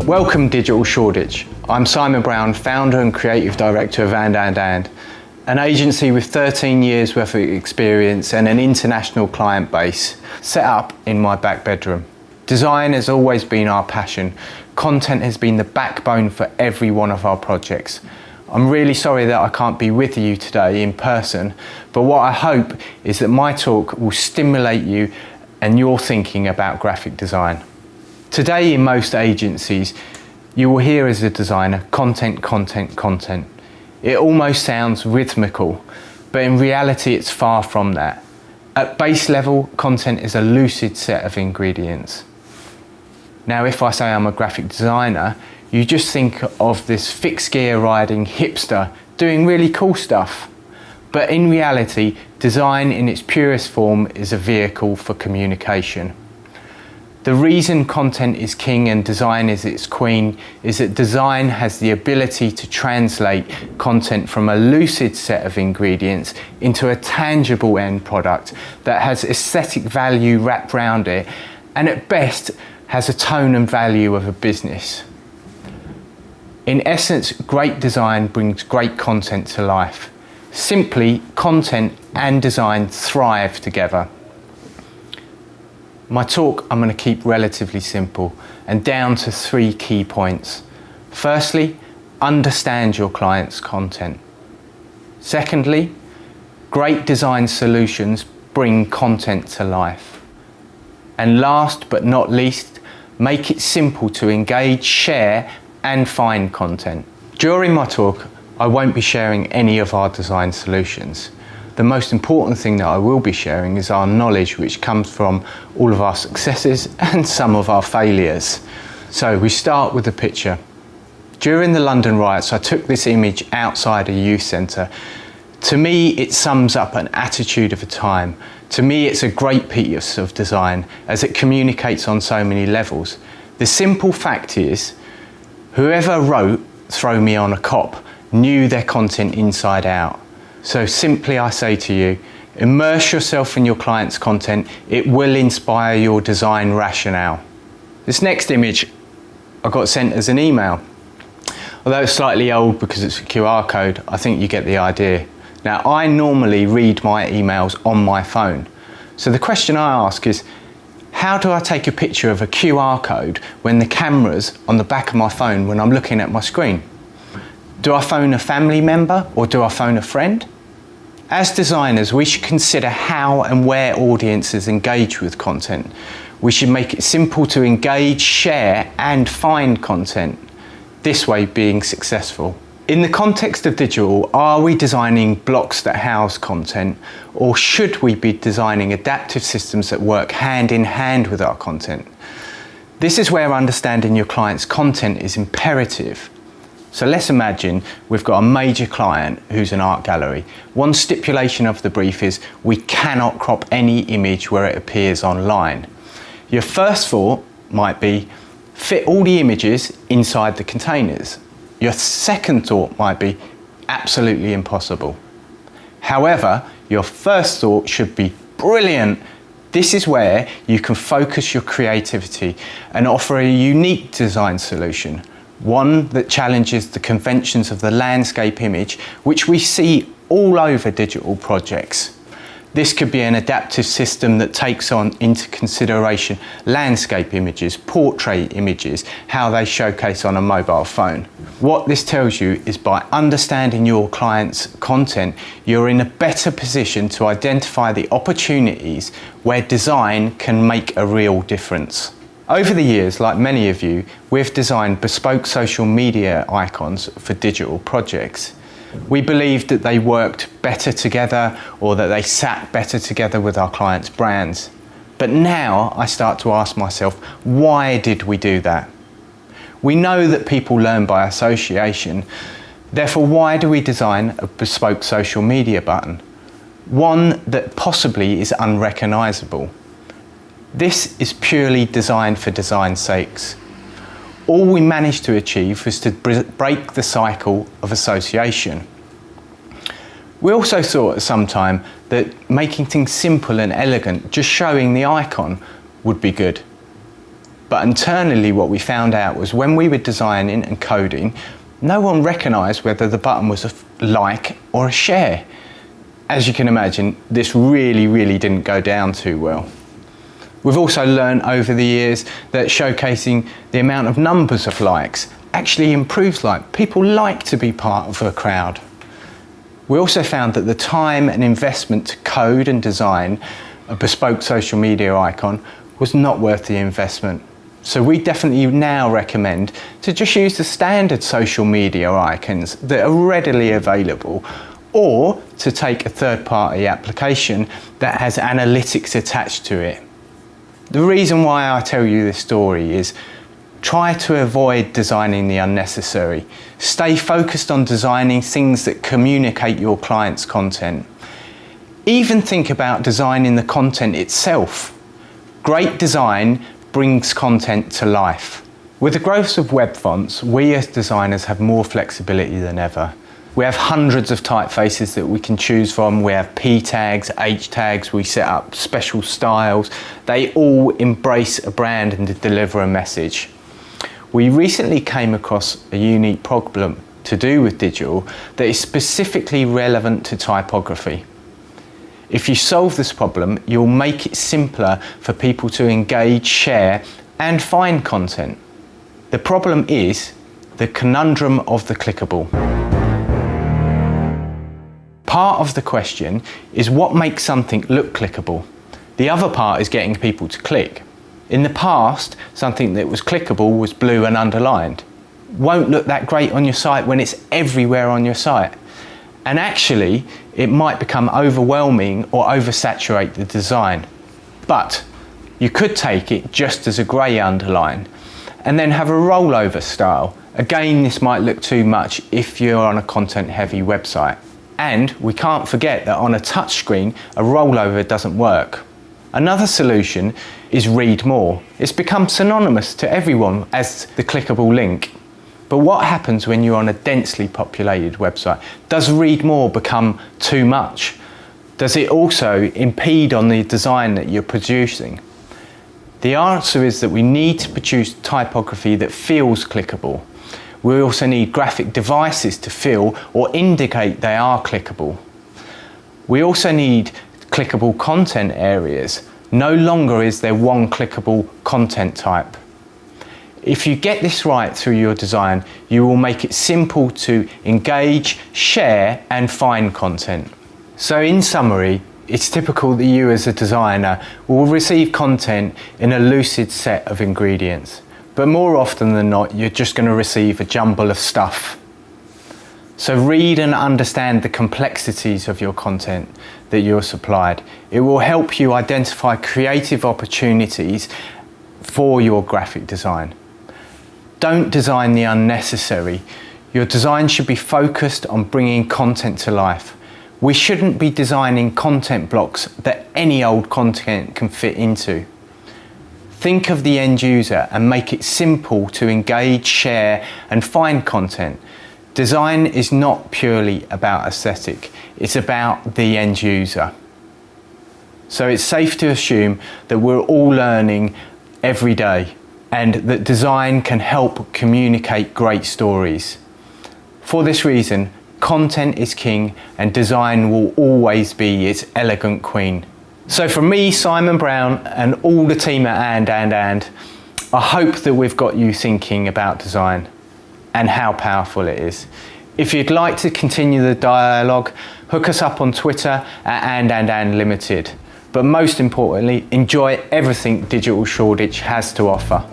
Welcome Digital Shoreditch. I'm Simon Brown, founder and creative director of And, an agency with 13 years worth of experience and an international client base set up in my back bedroom. Design has always been our passion. Content has been the backbone for every one of our projects. I'm really sorry that I can't be with you today in person, but what I hope is that my talk will stimulate you and your thinking about graphic design. Today in most agencies, you will hear as a designer, content, content, content. It almost sounds rhythmical, but in reality it's far from that. At base level, content is a lucid set of ingredients. Now, if I say I'm a graphic designer, you just think of this fixed gear riding hipster doing really cool stuff. But in reality, design in its purest form is a vehicle for communication. The reason content is king and design is its queen is that design has the ability to translate content from a lucid set of ingredients into a tangible end product that has aesthetic value wrapped around it and at best has a tone and value of a business. In essence, great design brings great content to life. Simply, content and design thrive together. My talk I'm going to keep relatively simple and down to 3 key points. Firstly, understand your client's content. Secondly, great design solutions bring content to life. And last but not least, make it simple to engage, share and find content. During my talk, I won't be sharing any of our design solutions. The most important thing that I will be sharing is our knowledge, which comes from all of our successes and some of our failures. So we start with the picture. During the London riots, I took this image outside a youth centre. To me, it sums up an attitude of a time. To me, it's a great piece of design as it communicates on so many levels. The simple fact is, whoever wrote "Throw Me on a Cop" knew their content inside out. So simply I say to you, immerse yourself in your client's content. It will inspire your design rationale. This next image I got sent as an email. Although it's slightly old because it's a QR code, I think you get the idea. Now, I normally read my emails on my phone. So the question I ask is, how do I take a picture of a QR code when the camera's on the back of my phone when I'm looking at my screen? Do I phone a family member or do I phone a friend? As designers, we should consider how and where audiences engage with content. We should make it simple to engage, share and find content, this way being successful. In the context of digital, are we designing blocks that house content, or should we be designing adaptive systems that work hand in hand with our content? This is where understanding your client's content is imperative. So let's imagine we've got a major client who's an art gallery. One stipulation of the brief is we cannot crop any image where it appears online. Your first thought might be fit all the images inside the containers. Your second thought might be absolutely impossible. However, your first thought should be brilliant. This is where you can focus your creativity and offer a unique design solution. One that challenges the conventions of the landscape image, which we see all over digital projects. This could be an adaptive system that takes into consideration landscape images, portrait images, how they showcase on a mobile phone. What this tells you is by understanding your client's content, you're in a better position to identify the opportunities where design can make a real difference. Over the years, like many of you, we've designed bespoke social media icons for digital projects. We believed that they worked better together or that they sat better together with our clients' brands. But now I start to ask myself, why did we do that? We know that people learn by association. Therefore, why do we design a bespoke social media button? One that possibly is unrecognizable. This is purely designed for design's sakes. All we managed to achieve was to break the cycle of association. We also thought at some time that making things simple and elegant, just showing the icon, would be good. But internally what we found out was when we were designing and coding, no one recognised whether the button was a like or a share. As you can imagine, this really didn't go down too well. We've also learned over the years that showcasing the amount of numbers of likes actually improves like. People like to be part of a crowd. We also found that the time and investment to code and design a bespoke social media icon was not worth the investment. So we definitely now recommend to just use the standard social media icons that are readily available, or to take a third-party application that has analytics attached to it. The reason why I tell you this story is try to avoid designing the unnecessary. Stay focused on designing things that communicate your client's content. Even think about designing the content itself. Great design brings content to life. With the growth of web fonts, we as designers have more flexibility than ever. We have hundreds of typefaces that we can choose from. We have P tags, H tags, we set up special styles. They all embrace a brand and deliver a message. We recently came across a unique problem to do with digital that is specifically relevant to typography. If you solve this problem, you'll make it simpler for people to engage, share, and find content. The problem is the conundrum of the clickable. Part of the question is what makes something look clickable. The other part is getting people to click. In the past, something that was clickable was blue and underlined. Won't look that great on your site when it's everywhere on your site. And actually, it might become overwhelming or oversaturate the design. But you could take it just as a grey underline and then have a rollover style. Again, this might look too much if you're on a content-heavy website. And we can't forget that on a touchscreen, a rollover doesn't work. Another solution is read more. It's become synonymous to everyone as the clickable link. But what happens when you're on a densely populated website? Does read more become too much? Does it also impede on the design that you're producing? The answer is that we need to produce typography that feels clickable. We also need graphic devices to feel or indicate they are clickable. We also need clickable content areas. No longer is there one clickable content type. If you get this right through your design, you will make it simple to engage, share, and find content. So in summary, it's typical that you as a designer will receive content in a lucid set of ingredients. But more often than not, you're just going to receive a jumble of stuff. So read and understand the complexities of your content that you're supplied. It will help you identify creative opportunities for your graphic design. Don't design the unnecessary. Your design should be focused on bringing content to life. We shouldn't be designing content blocks that any old content can fit into. Think of the end user and make it simple to engage, share, and find content. Design is not purely about aesthetic, it's about the end user. So it's safe to assume that we're all learning every day, and that design can help communicate great stories. For this reason, content is king and design will always be its elegant queen. So from me, Simon Brown, and all the team at And, I hope that we've got you thinking about design and how powerful it is. If you'd like to continue the dialogue, hook us up on Twitter at And Limited. But most importantly, enjoy everything Digital Shoreditch has to offer.